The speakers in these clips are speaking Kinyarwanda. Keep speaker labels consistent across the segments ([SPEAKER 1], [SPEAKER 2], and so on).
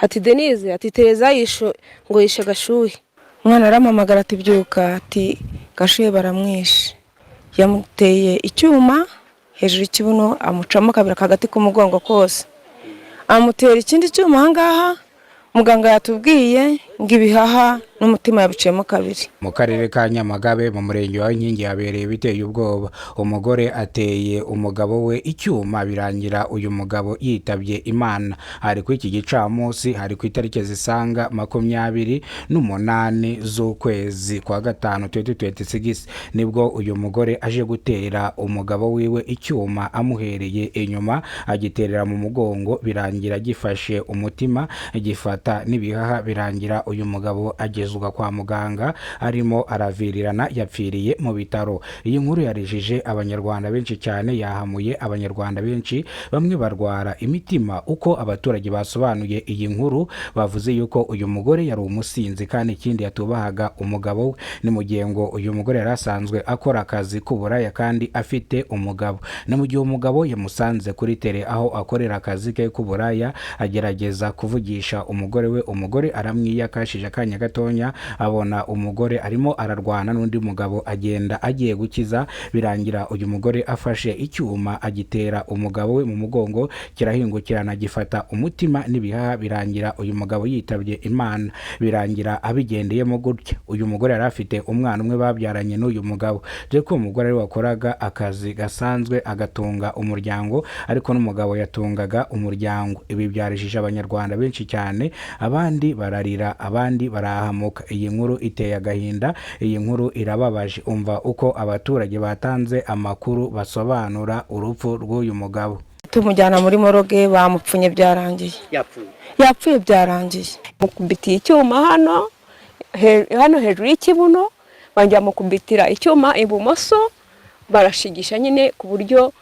[SPEAKER 1] ati Denise ati Tereza ngo yishe Gashuhe.
[SPEAKER 2] Umwana arampamagara ati byuka, ati Gashuhe baramwishe. Yamuteye icyuma hejuru y'ikibuno amucamo kabiri kagati k'umugongo kose. Amutera ikindi cyuma ahangaha muganga yatubwiye ngo ibihaha n'umutima yabiciyemo kabiri.
[SPEAKER 3] Mu karere ka Nyamagabe mu murenge wa Nkingi yabereye biteye ubwoba. Umugore ateye umugabo we icyuma birangira uyu mugabo yitabye Imana. Hari ku iki gicamunsi, hari ku itariki zisanga 28 z'ukwezi kwa gatanu 2026 nibwo uyu mugore aje gutera umugabo wiwe icyuma amuhereye inyuma, agiterera mu mugongo birangira gifashe umutima, gifata n'ibihaha birangira uyu mugabo agezwa kwa muganga arimo aravirirana, yapfiriye mu bitaro. Iyi nkuru yarijije abanyarwanda benshi cyane, yahamuye abanyarwanda benshi, bamwe barwara imitima. Uko abaturage basobanuye iyi nkuru, bavuze yuko uyu mugore yari umusinzi kandi ikindi yatubahaga umugabo we. Ni mu gihe ngo uyu mugore yari asanzwe akora akazi k'uburaya kandi afite umugabo. Ni mu gihe umugabo yamusanze kuri tere aho akorera akazi ke k'uburaya, agerageza kuvugisha umugore we. Umugore aramwiyakashije akanya gatonya, abona umugore arimo ararwana n'undi mugabo, agenda agiye gukiza, birangira uyu mugore afashe icyuma agitera umugabo we mu mugongo, kirahingukirana gifata umutima n'ibihaha, birangira uyu mugabo yitabye Imana. Birangira abigendeyemo gutya. Uyu mugore yari afite umwana umwe babyaranye n'uyu mugabo, dore ko umugore ari wakoraga akazi gasanzwe agatunga umuryango, ariko n'umugabo yatungaga umuryango. Ibi byarijije abanyarwanda benshi cyane, abandi bararira, abandi barahamuka. Iyi nkuru iteye agahinda, iyi nkuru irababaje. Umva uko abaturage batanze amakuru basobanura urupfu rw'uyu mugabo.
[SPEAKER 2] Tumujyana muri moroge, bamupfunye byarangiye. Yapfuye byarangiye.
[SPEAKER 1] Mukubitiye icyuma hano hejuru y'ikibuno, banjya mukubitira icyuma ibumoso, barashigisha nyine ku buryo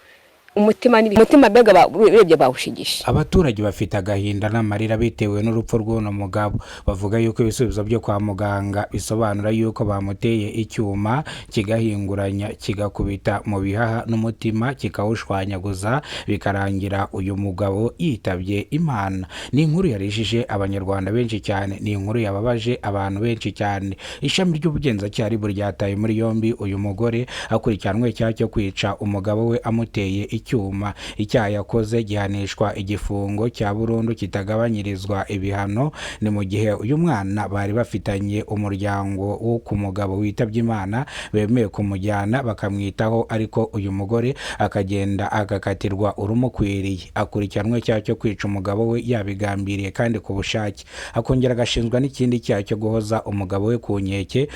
[SPEAKER 1] umutima bega urebye bawushigisha.
[SPEAKER 3] Abaturage bafite agahinda n'amarira bitewe n'urupfu rw'uno mugabo. Bavuga yuko ibisubizo byo kwa muganga bisobanura yuko bamuteye icyuma kigahinguranya, kigakubita mu bihaha n'umutima, kikawushwanyaguza, bikarangira uyu mugabo yitabye Imana. Ni inkuru yarijije abanyarwanda benshi cyane, ni inkuru yababaje abantu benshi cyane. Ishami ry'ubugenzacyaha ryataye muri yombi uyu mugore akurikiranwe icyaha cyo kwica umugabo we amuteye icyuma. Icyaha yakoze gihanishwa igifungo cya burundu kitagabanyirizwa ibihano. Ni mu gihe uyu mwana bari bafitanye umuryango wo ku mugabo witabye Imana, bemeye kumujyana bakamwitaho, ariko uyu mugore akagenda agakatirwa urumukwiriye. Akurikiranwe icyaha cyo kwica umugabo we yabigambiriye kandi ku bushake, akongera agashinjwa n'ikindi cyaha cyo guhoza umugabo we ku nkeke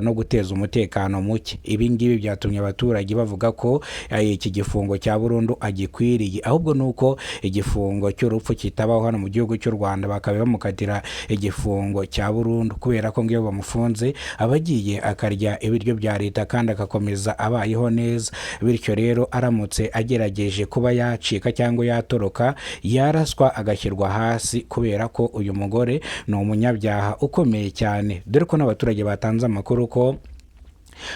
[SPEAKER 3] no guteza umutekano muke. Ibi ngibi byatumye abaturage bavuga ko iki gifungo cya burundu agikwiriye, ahubwo nuko igifungo cy'urupfu kitabaho hano mu gihugu cy'u Rwanda, bakaba bamukatira igifungo cya burundu, kubera ko ngiyo bamufunze abagiye akarya ibiryo bya leta kandi agakomeza abayeho neza. Bityo rero aramutse agerageje kuba yacika cyangwa yatoroka, yaraswa agashyirwa hasi, kubera ko uyu mugore ni umunyabyaha ukomeye cyane. Dore ko n'abaturage batanze amakuru ko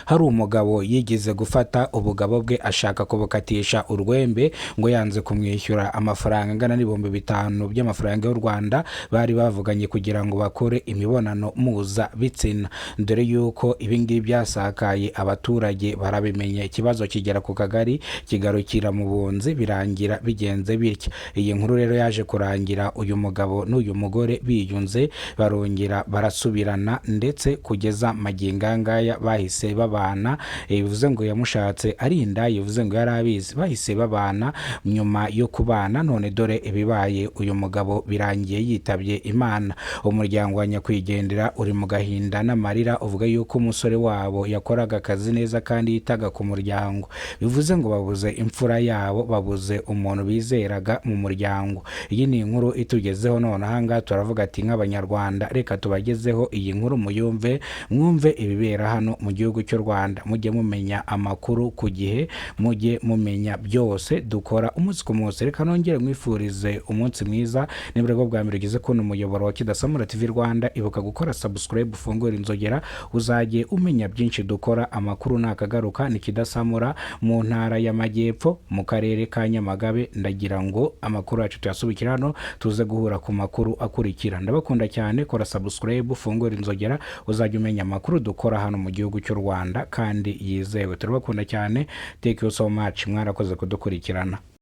[SPEAKER 3] hari umugabo yigeze gufata ubugabo bwe ashaka kubukatisha urwembe, ngo yanze kumwishyura amafaranga angana n'ibihumbi 5 by'amafaranga y'u Rwanda bari bavuganye kugira ngo bakore imibonano muza bitsina. Dore yuko ibingibi byasakaye, abaturage barabimenye, ikibazo kigera ku kagari, kigarukira mu bunzi, birangira bigenze bityo. Iyi nkuru rero yaje kurangira uyu mugabo n'uyu mugore biyunze, barongera barasubirana, ndetse kugeza magingo ngaya bahise babana. Bivuze ngo yamushatse arinda, bivuze ngo yari abizi, bahise babana. Nyuma yo kubana, none dore ibibaye, uyu mugabo birangiye yitabye Imana. Umuryango wa nyakwigendera uri mu gahinda n'amarira, uvuga yuko umusore wabo yakoraga akazi neza kandi yitaga ku muryango. Bivuze ngo babuze imfura yabo, babuze umuntu bizeraga mu muryango. Iyi ni inkuru itugezeho none ahanga, turavuga ati nk'abanyarwanda reka tubagezeho iyi nkuru muyumve, mwumve ibibera hano mu gihugu gihugu cy'u Rwanda. Mujye mumenya amakuru ku gihe, mujye mumenya byose dukora umunsi ku munsi. Reka nongere mwifurize umunsi mwiza. Nibwo bwa mbere ugeze kuno muyoboro wa Kidasamura TV Rwanda, ibuka gukora subscribe, ufungure inzogera, uzajye umenya byinshi dukora. Amakuru nakagaruka ni Kidasamura mu ntara y'Amajyepfo mu karere ka Nyamagabe. Ndagira ngo amakuru yacu tuyasubikira hano, tuze guhura ku makuru akurikira. Ndabakunda cyane, kora subscribe, ufungure inzogera, uzajye umenya amakuru dukora hano mu gihugu cy'u Rwanda kandi yizewe. Turabakunda cyane. Thank you so much, mwarakoze kudukurikirana.